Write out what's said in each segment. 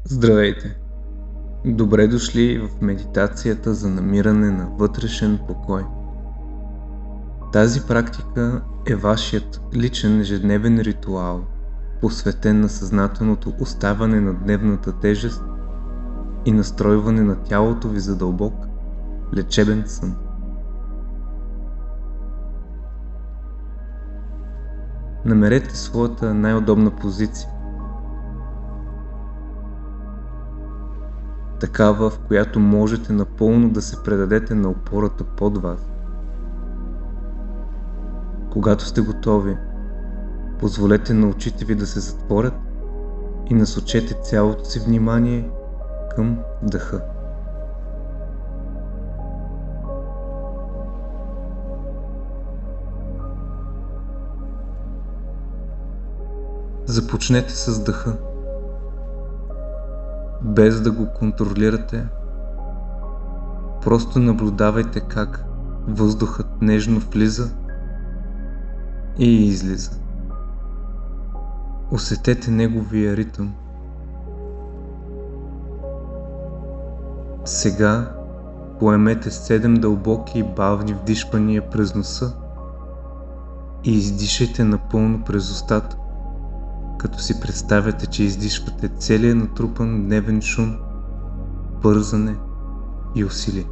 Здравейте! Добре дошли в медитацията за намиране на вътрешен покой. Тази практика е вашият личен ежедневен ритуал, посветен на съзнателното оставане на дневната тежест и настройване на тялото ви за дълбок, лечебен сън. Намерете своята най-удобна позиция. Такава, в която можете напълно да се предадете на опората под вас. Когато сте готови, позволете на очите ви да се затворят и насочете цялото си внимание към дъха. Започнете с дъха. Без да го контролирате, просто наблюдавайте как въздухът нежно влиза и излиза. Усетете неговия ритъм. Сега поемете 7 дълбоки и бавни вдишвания през носа и издишайте напълно през устата, като си представяте, че издишвате целия натрупан дневен шум, бързане и усилие.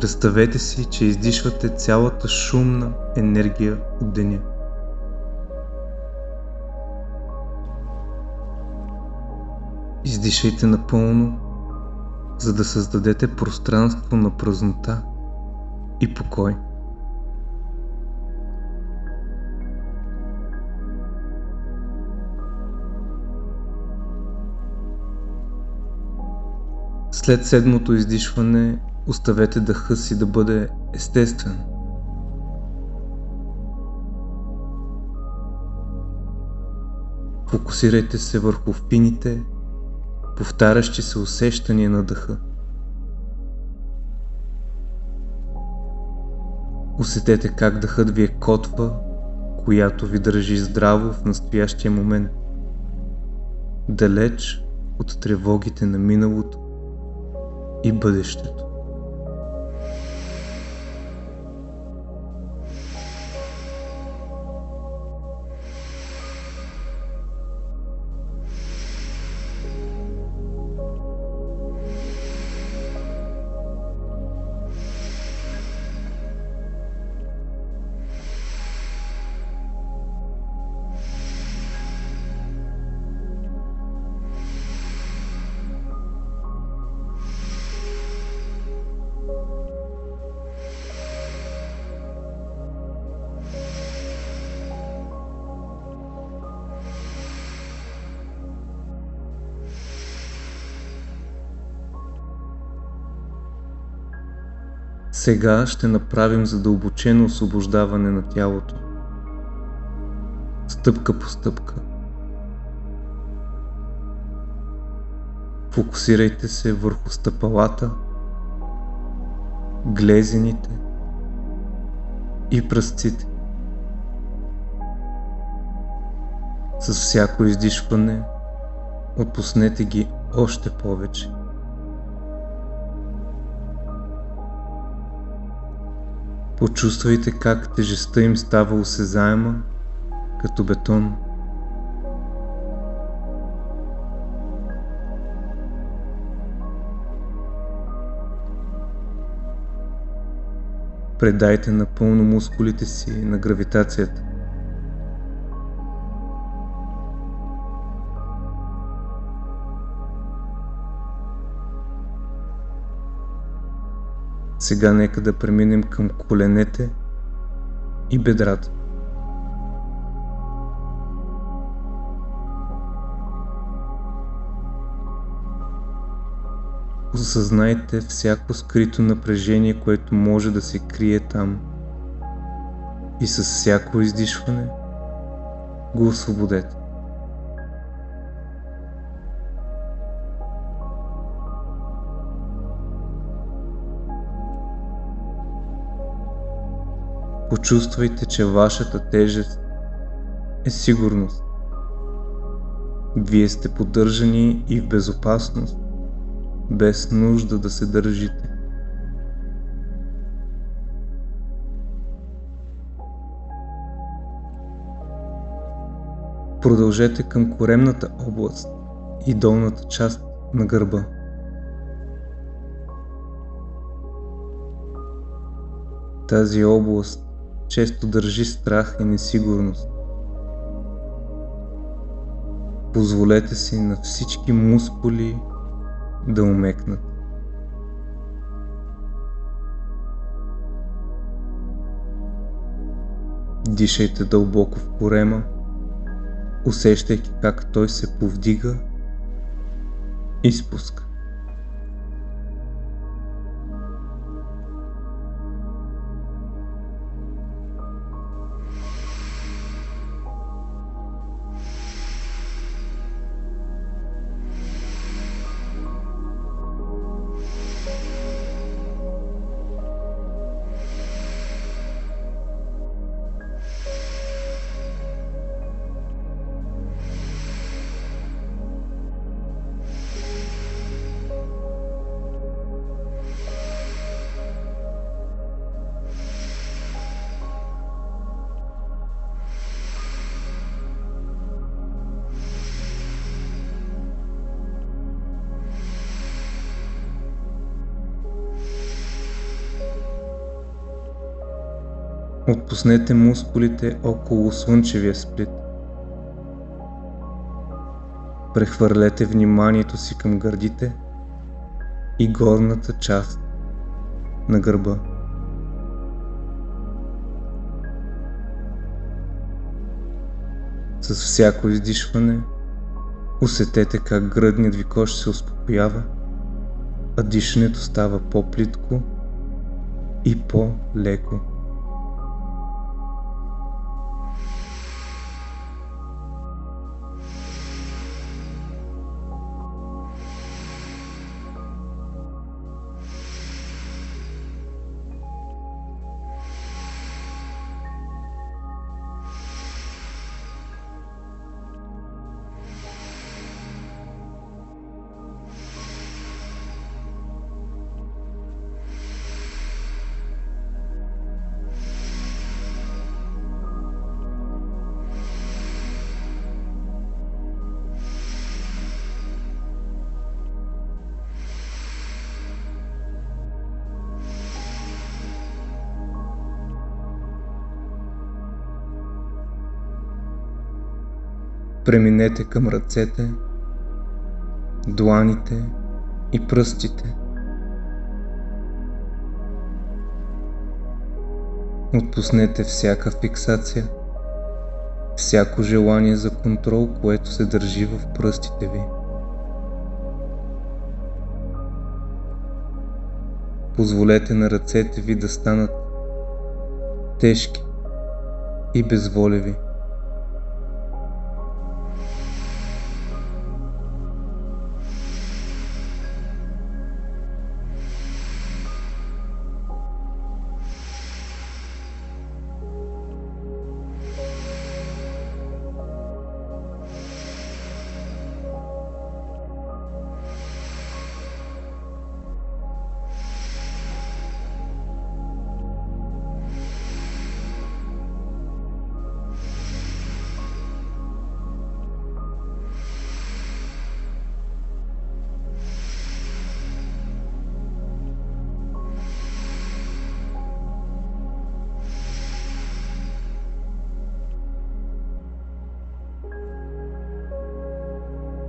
Представете си, че издишвате цялата шумна енергия от деня. Издишайте напълно, за да създадете пространство на празнота и покой. След седмото издишване, оставете дъха си да бъде естествен. Фокусирайте се върху фините, повтарящи се усещания на дъха. Усетете как дъхът ви е котва, която ви държи здраво в настоящия момент, далеч от тревогите на миналото и бъдещето. Сега ще направим задълбочено освобождаване на тялото. Стъпка по стъпка. Фокусирайте се върху стъпалата, глезените и пръстците. С всяко издишване отпуснете ги още повече. Почувствайте как тежестта им става осезаема, като бетон. Предайте напълно мускулите си на гравитацията. Сега нека да преминем към коленете и бедрата. Осъзнайте всяко скрито напрежение, което може да се крие там, и с всяко издишване го освободете. Почувствайте, че вашата тежест е сигурност. Вие сте поддържани и в безопасност, без нужда да се държите. Продължете към коремната област и долната част на гърба. Тази област често държи страх и несигурност. Позволете си на всички мускули да омекнат. Дишайте дълбоко в корема, усещайки как той се повдига и спуска. Отпуснете мускулите около слънчевия сплит. Прехвърлете вниманието си към гърдите и горната част на гърба. С всяко издишване усетете как гръдният ви кош се успокоява, а дишането става по-плитко и по-леко. Преминете към ръцете, дланите и пръстите. Отпуснете всяка фиксация, всяко желание за контрол, което се държи в пръстите ви. Позволете на ръцете ви да станат тежки и безволеви.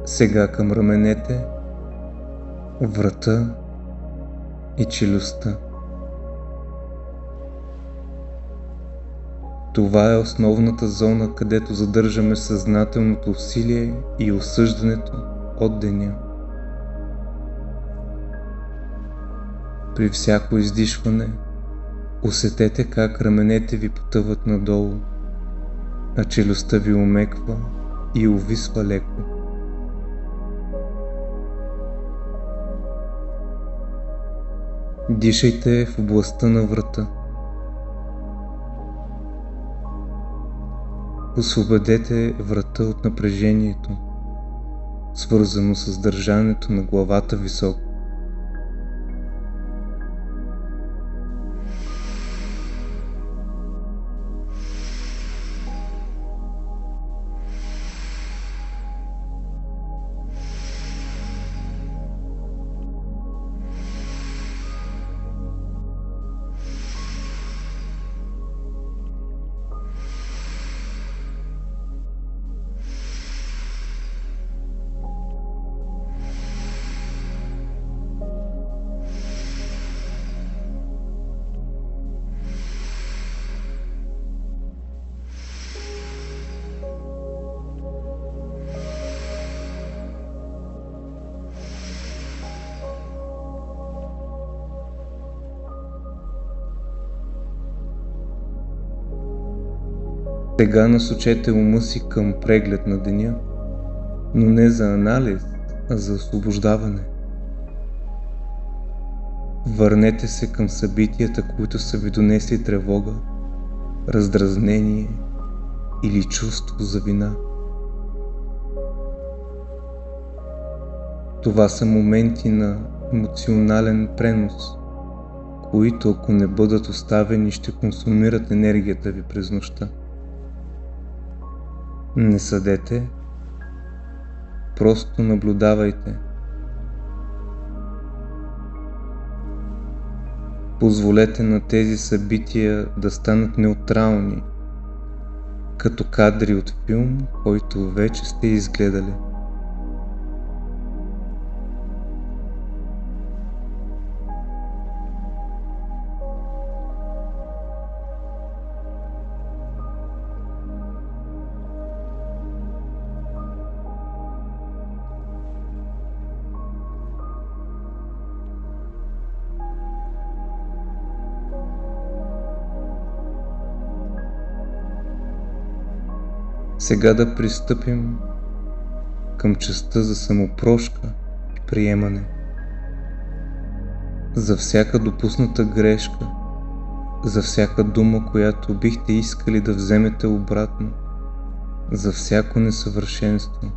Сега към раменете, врата и челюстта. Това е основната зона, където задържаме съзнателното усилие и осъждането от деня. При всяко издишване усетете как раменете ви потъват надолу, а челюстта ви омеква и увисва леко. Дишайте в областта на врата. Освободете врата от напрежението, свързано с държането на главата високо. Сега насочете ума си към преглед на деня, но не за анализ, а за освобождаване. Върнете се към събитията, които са ви донесли тревога, раздразнение или чувство за вина. Това са моменти на емоционален пренос, които, ако не бъдат оставени, ще консумират енергията ви през нощта. Не съдете, просто наблюдавайте. Позволете на тези събития да станат неутрални, като кадри от филм, който вече сте изгледали. Сега да пристъпим към частта за самопрошка и приемане. За всяка допусната грешка, за всяка дума, която бихте искали да вземете обратно, за всяко несъвършенство.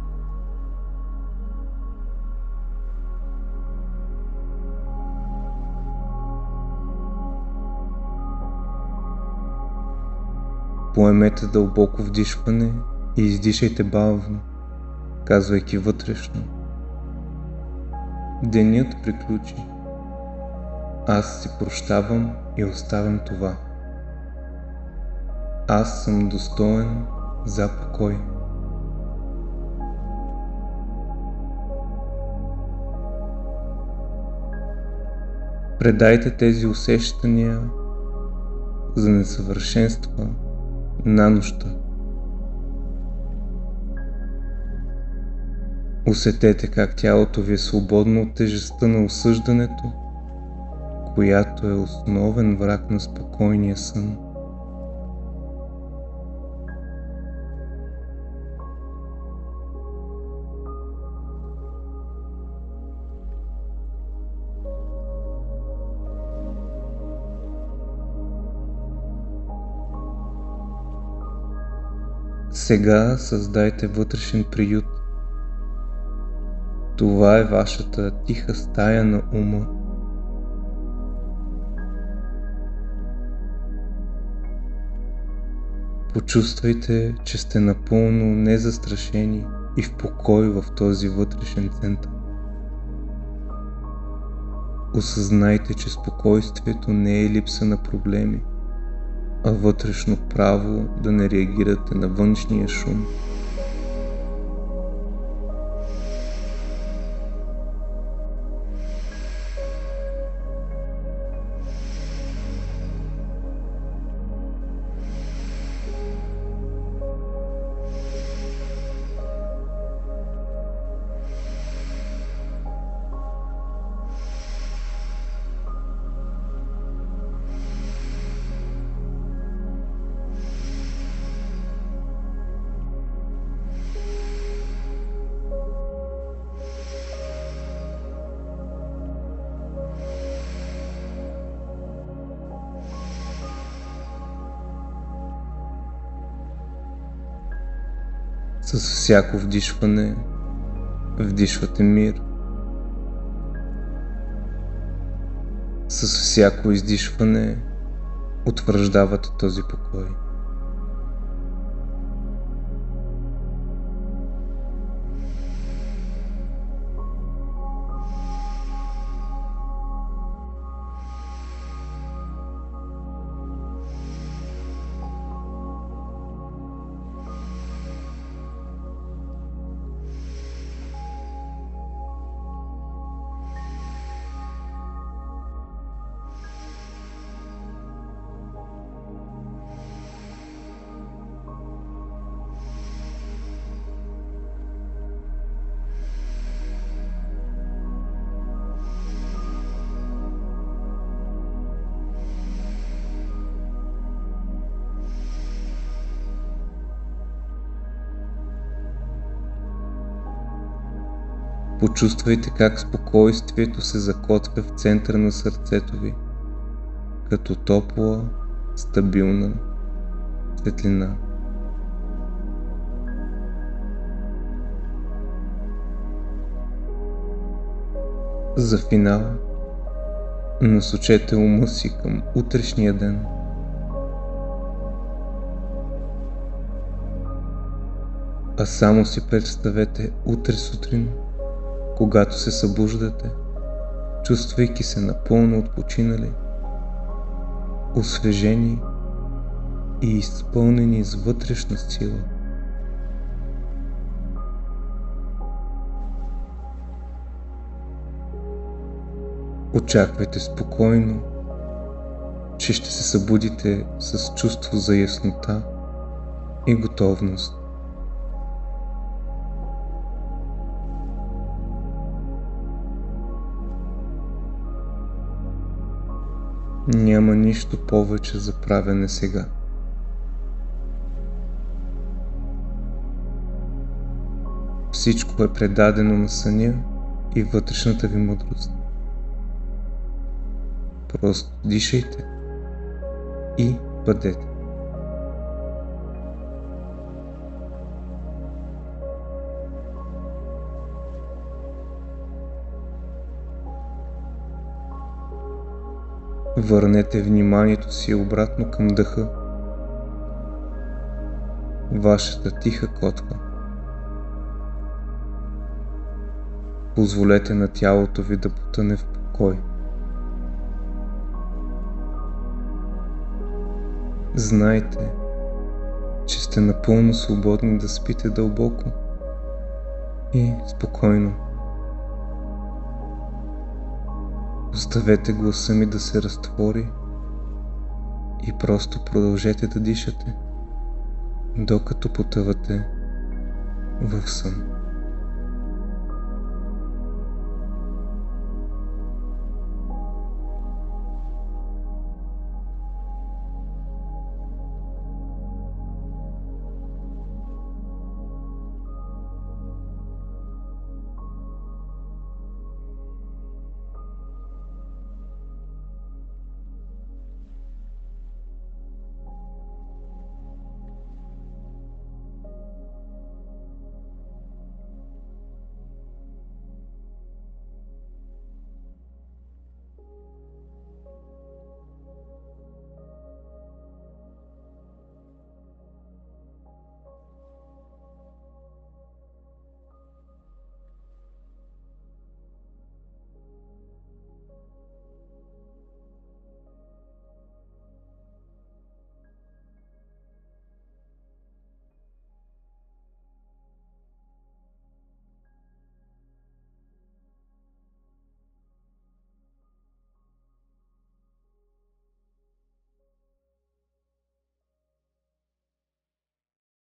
Поемете дълбоко вдишване и издишайте бавно, казвайки вътрешно: денят приключи. Аз си прощавам и оставям това. Аз съм достоен за покой. Предайте тези усещания за несъвършенства на нощта. Усетете как тялото ви е свободно от тежестта на осъждането, която е основен враг на спокойния сън. Сега създайте вътрешен приют. Това е вашата тиха стая на ума. Почувствайте, че сте напълно незастрашени и в покой в този вътрешен център. Осъзнайте, че спокойствието не е липса на проблеми, а вътрешно право да не реагирате на външния шум. С всяко вдишване вдишвате мир. С всяко издишване утвърждавате този покой. Почувствайте как спокойствието се закотвя в центъра на сърцето ви, като топла, стабилна светлина. За финал, насочете ума си към утрешния ден. А само си представете утре сутрин, когато се събуждате, чувствайки се напълно отпочинали, освежени и изпълнени с вътрешна сила. Очаквайте спокойно, че ще се събудите с чувство за яснота и готовност. Няма нищо повече за правене сега. Всичко е предадено на съня и вътрешната ви мъдрост. Просто дишайте и бъдете. Върнете вниманието си обратно към дъха, вашата тиха котва. Позволете на тялото ви да потъне в покой. Знайте, че сте напълно свободни да спите дълбоко и спокойно. Оставете гласа ми да се разтвори и просто продължете да дишате, докато потъвате в сън.